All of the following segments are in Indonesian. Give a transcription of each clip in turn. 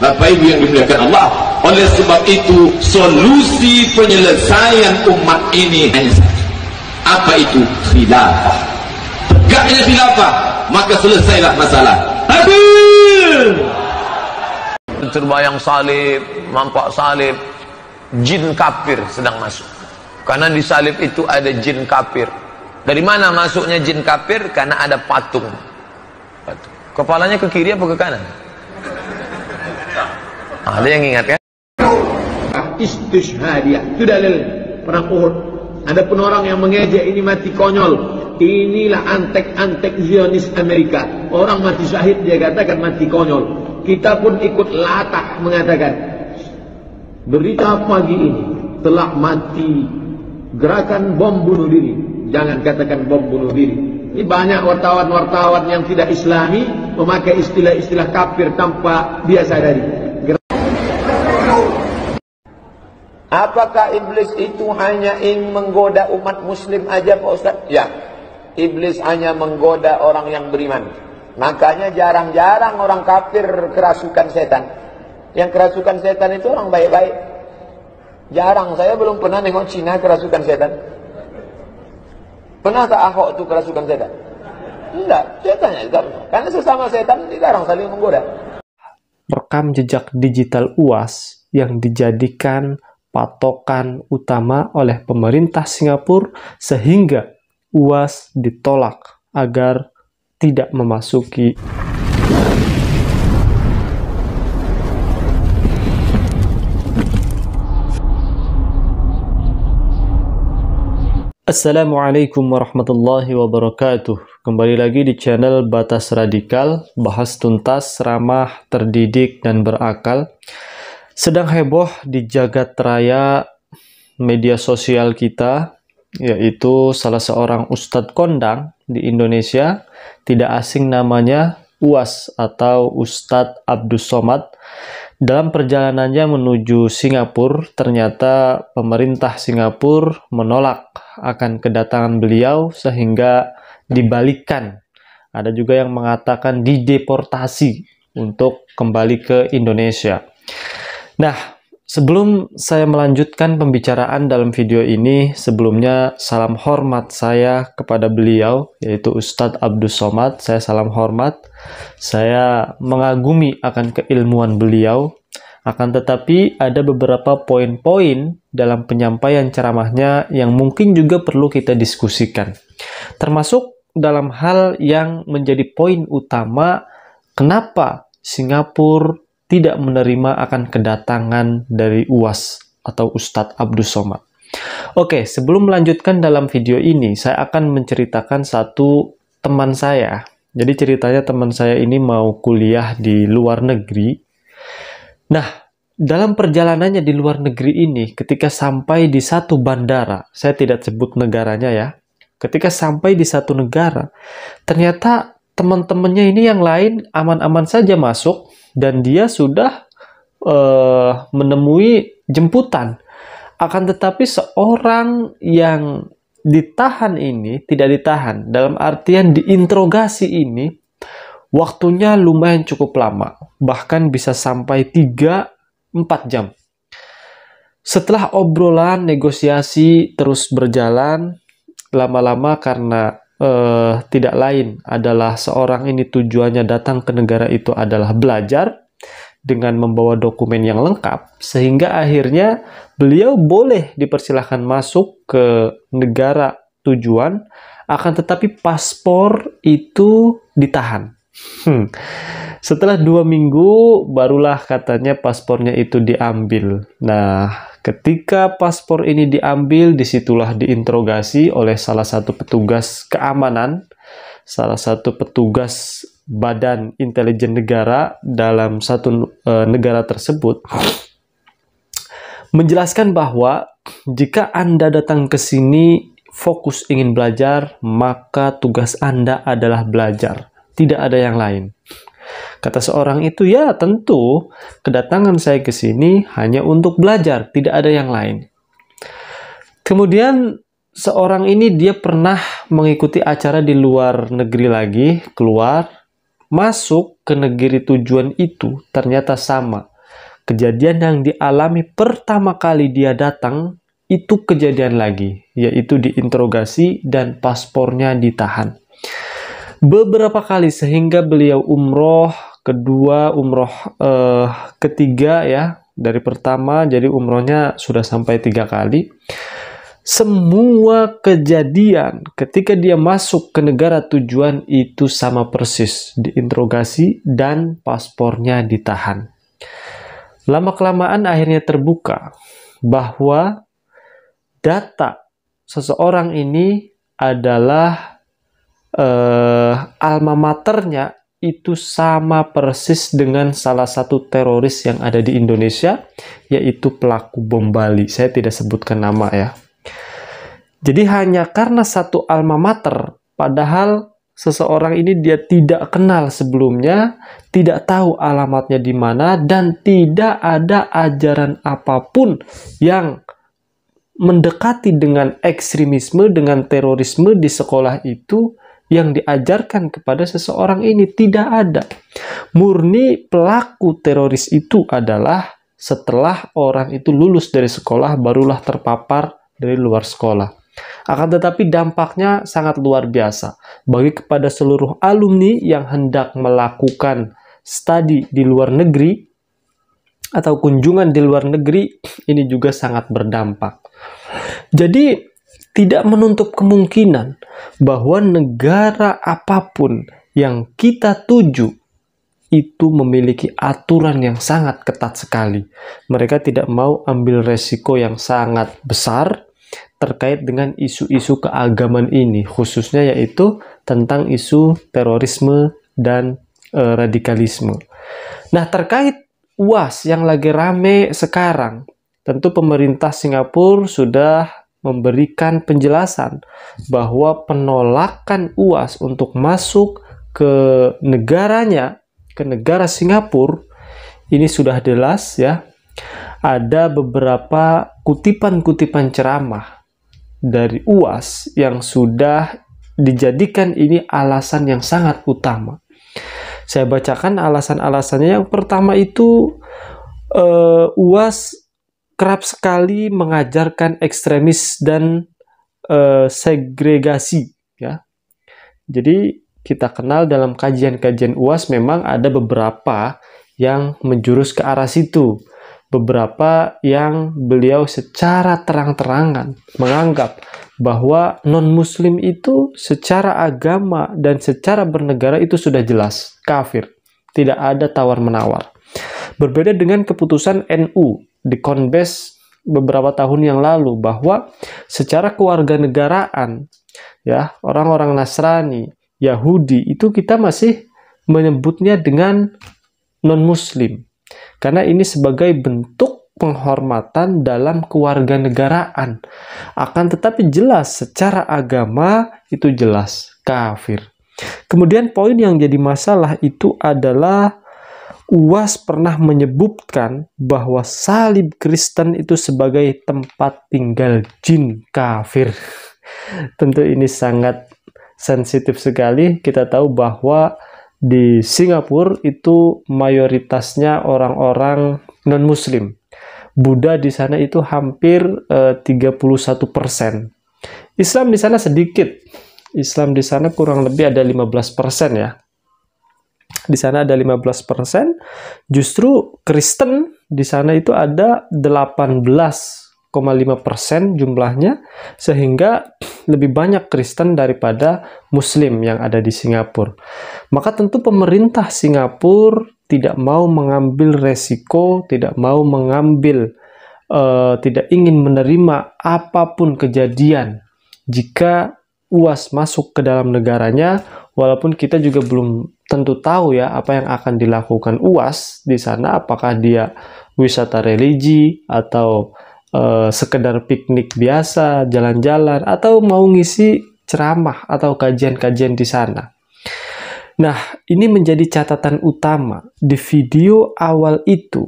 Bapak Ibu yang dimuliakan Allah, oleh sebab itu solusi penyelesaian umat ini hanya satu. Apa itu? Khilafah. Tegaknya khilafah, maka selesailah masalah. Hadir. Terbayang salib, nampak salib, jin kafir sedang masuk. Karena di salib itu ada jin kafir. Dari mana masuknya jin kafir? Karena ada patung. Kepalanya ke kiri apa ke kanan? Ada yang ingat kan? Istishhadiyah itu dalil perang Uhud. Ada pun orang yang mengejek ini mati konyol. Inilah antek-antek Zionis Amerika. Orang mati syahid dia katakan mati konyol. Kita pun ikut latah mengatakan berita pagi ini telah mati gerakan bom bunuh diri. Jangan katakan bom bunuh diri. Ini banyak wartawan-wartawan yang tidak islami memakai istilah-istilah kafir tanpa dia sadari. Apakah iblis itu hanya ingin menggoda umat muslim aja Pak Ustaz? Ya, iblis hanya menggoda orang yang beriman. Makanya jarang-jarang orang kafir kerasukan setan. Yang kerasukan setan itu orang baik-baik. Jarang, saya belum pernah nengok Cina kerasukan setan. Pernah tak Ahok itu kerasukan setan? Enggak, setannya juga. Karena sesama setan jarang saling menggoda. Rekam jejak digital UAS yang dijadikan patokan utama oleh pemerintah Singapura sehingga UAS ditolak agar tidak memasuki Assalamualaikum warahmatullahi wabarakatuh. Kembali lagi di channel Batas Radikal, bahas tuntas, ramah, terdidik, dan berakal. Sedang heboh di jagat raya media sosial kita, yaitu salah seorang ustadz kondang di Indonesia, tidak asing namanya UAS atau Ustadz Abdus Somad. Dalam perjalanannya menuju Singapura, ternyata pemerintah Singapura menolak akan kedatangan beliau sehingga dibalikkan. Ada juga yang mengatakan dideportasi untuk kembali ke Indonesia. Nah, sebelum saya melanjutkan pembicaraan dalam video ini, sebelumnya salam hormat saya kepada beliau, yaitu Ustadz Abdus Somad. Saya salam hormat. Saya mengagumi akan keilmuan beliau. Akan tetapi ada beberapa poin-poin dalam penyampaian ceramahnya yang mungkin juga perlu kita diskusikan. Termasuk dalam hal yang menjadi poin utama kenapa Singapura tidak menerima akan kedatangan dari UAS atau Ustadz Abdus Somad. Oke, sebelum melanjutkan dalam video ini, saya akan menceritakan satu teman saya. Jadi ceritanya teman saya ini mau kuliah di luar negeri. Nah, dalam perjalanannya di luar negeri ini, ketika sampai di satu bandara, saya tidak sebut negaranya ya, ketika sampai di satu negara, ternyata teman-temannya ini yang lain aman-aman saja masuk, dan dia sudah menemui jemputan. Akan tetapi seorang yang ditahan ini, tidak ditahan, dalam artian diinterogasi ini, waktunya lumayan cukup lama, bahkan bisa sampai 3-4 jam. Setelah obrolan, negosiasi terus berjalan, lama-lama karena tidak lain adalah seorang ini tujuannya datang ke negara itu adalah belajar dengan membawa dokumen yang lengkap, sehingga akhirnya beliau boleh dipersilahkan masuk ke negara tujuan, akan tetapi paspor itu ditahan. Setelah 2 minggu barulah katanya paspornya itu diambil. Nah, ketika paspor ini diambil, disitulah diinterogasi oleh salah satu petugas keamanan, salah satu petugas Badan Intelijen Negara dalam satu negara tersebut, menjelaskan bahwa jika Anda datang ke sini fokus ingin belajar, maka tugas Anda adalah belajar. Tidak ada yang lain. Kata seorang itu, ya tentu kedatangan saya ke sini hanya untuk belajar, tidak ada yang lain. Kemudian seorang ini dia pernah mengikuti acara di luar negeri lagi, keluar, masuk ke negeri tujuan itu ternyata sama. Kejadian yang dialami pertama kali dia datang, itu kejadian lagi, yaitu diinterogasi dan paspornya ditahan. Beberapa kali sehingga beliau umroh kedua, umroh ketiga ya, dari pertama jadi umrohnya sudah sampai 3 kali. Semua kejadian ketika dia masuk ke negara tujuan itu sama persis, diinterogasi dan paspornya ditahan. Lama-kelamaan akhirnya terbuka bahwa data seseorang ini adalah alma maternya itu sama persis dengan salah satu teroris yang ada di Indonesia, yaitu pelaku bom Bali. Saya tidak sebutkan nama ya. Jadi hanya karena satu alma mater, padahal seseorang ini dia tidak kenal sebelumnya, tidak tahu alamatnya di mana, dan tidak ada ajaran apapun yang mendekati dengan ekstremisme, dengan terorisme di sekolah itu yang diajarkan kepada seseorang ini. Tidak ada. Murni pelaku teroris itu adalah setelah orang itu lulus dari sekolah, barulah terpapar dari luar sekolah. Akan tetapi dampaknya sangat luar biasa bagi kepada seluruh alumni yang hendak melakukan studi di luar negeri atau kunjungan di luar negeri. Ini juga sangat berdampak. Jadi tidak menutup kemungkinan bahwa negara apapun yang kita tuju itu memiliki aturan yang sangat ketat sekali. Mereka tidak mau ambil resiko yang sangat besar terkait dengan isu-isu keagamaan ini, khususnya yaitu tentang isu terorisme dan radikalisme. Nah, terkait UAS yang lagi rame sekarang, tentu pemerintah Singapura sudah memberikan penjelasan bahwa penolakan UAS untuk masuk ke negaranya, ke negara Singapura, ini sudah jelas ya. Ada beberapa kutipan-kutipan ceramah dari UAS yang sudah dijadikan ini alasan yang sangat utama. Saya bacakan alasan-alasannya. Yang pertama itu UAS kerap sekali mengajarkan ekstremis dan segregasi ya. Jadi kita kenal dalam kajian-kajian UAS memang ada beberapa yang menjurus ke arah situ. Beberapa yang beliau secara terang-terangan menganggap bahwa non-muslim itu secara agama dan secara bernegara itu sudah jelas kafir. Tidak ada tawar-menawar. Berbeda dengan keputusan NU di Konbes beberapa tahun yang lalu bahwa secara kewarganegaraan ya, orang-orang Nasrani, Yahudi itu kita masih menyebutnya dengan non-muslim. Karena ini sebagai bentuk penghormatan dalam kewarganegaraan. Akan tetapi jelas secara agama itu jelas kafir. Kemudian poin yang jadi masalah itu adalah UAS pernah menyebutkan bahwa salib Kristen itu sebagai tempat tinggal jin kafir. Tentu ini sangat sensitif sekali. Kita tahu bahwa di Singapura itu mayoritasnya orang-orang non-muslim. Buddha di sana itu hampir 31%. Islam di sana sedikit. Islam di sana kurang lebih ada 15% ya. Di sana ada 15%. Justru Kristen di sana itu ada 18,5% jumlahnya, sehingga lebih banyak Kristen daripada Muslim yang ada di Singapura. Maka tentu pemerintah Singapura tidak mau mengambil resiko, tidak mau mengambil, tidak ingin menerima apapun kejadian jika UAS masuk ke dalam negaranya, walaupun kita juga belum tentu tahu ya apa yang akan dilakukan UAS di sana, apakah dia wisata religi atau sekedar piknik biasa, jalan-jalan, atau mau ngisi ceramah atau kajian-kajian di sana. Nah, ini menjadi catatan utama di video awal itu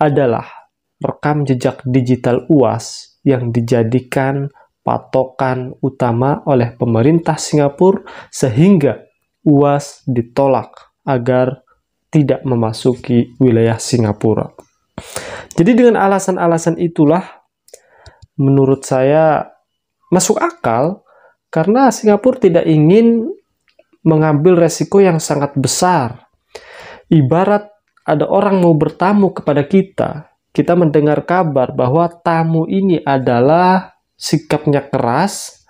adalah rekam jejak digital UAS yang dijadikan patokan utama oleh pemerintah Singapura sehingga UAS ditolak agar tidak memasuki wilayah Singapura. Jadi dengan alasan-alasan itulah menurut saya masuk akal, karena Singapura tidak ingin mengambil resiko yang sangat besar. Ibarat ada orang mau bertamu kepada kita, kita mendengar kabar bahwa tamu ini adalah sikapnya keras,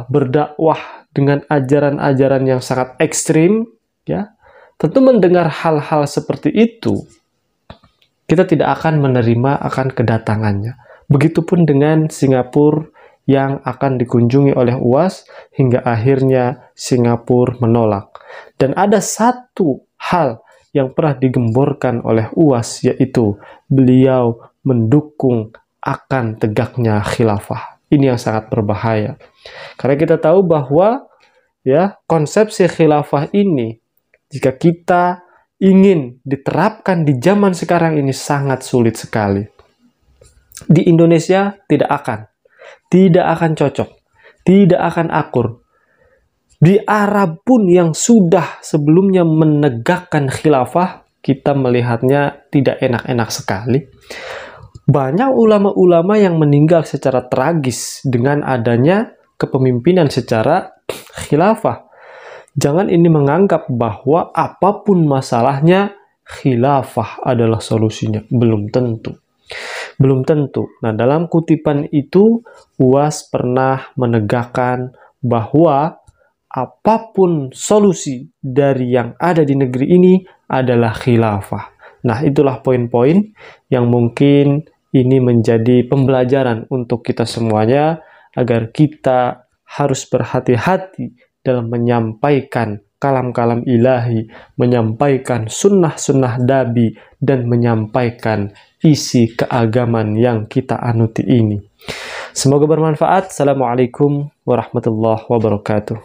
berdakwah dengan ajaran-ajaran yang sangat ekstrim, ya. Tentu mendengar hal-hal seperti itu, kita tidak akan menerima akan kedatangannya. Begitupun dengan Singapura yang akan dikunjungi oleh UAS, hingga akhirnya Singapura menolak. Dan ada satu hal yang pernah digemborkan oleh UAS, yaitu beliau mendukung akan tegaknya khilafah. Ini yang sangat berbahaya. Karena kita tahu bahwa ya, konsepsi khilafah ini, jika kita ingin diterapkan di zaman sekarang ini, sangat sulit sekali. Di Indonesia tidak akan cocok, tidak akan akur. Di Arab pun yang sudah sebelumnya menegakkan khilafah, kita melihatnya tidak enak-enak sekali. Banyak ulama-ulama yang meninggal secara tragis dengan adanya kepemimpinan secara khilafah. Jangan ini menganggap bahwa apapun masalahnya, khilafah adalah solusinya. Belum tentu. Belum tentu. Nah, dalam kutipan itu, UAS pernah menegakkan bahwa apapun solusi dari yang ada di negeri ini adalah khilafah. Nah, itulah poin-poin yang mungkin ini menjadi pembelajaran untuk kita semuanya, agar kita harus berhati-hati dalam menyampaikan kalam-kalam ilahi, menyampaikan sunnah-sunnah Nabi, dan menyampaikan isi keagamaan yang kita anuti ini. Semoga bermanfaat. Assalamualaikum warahmatullahi wabarakatuh.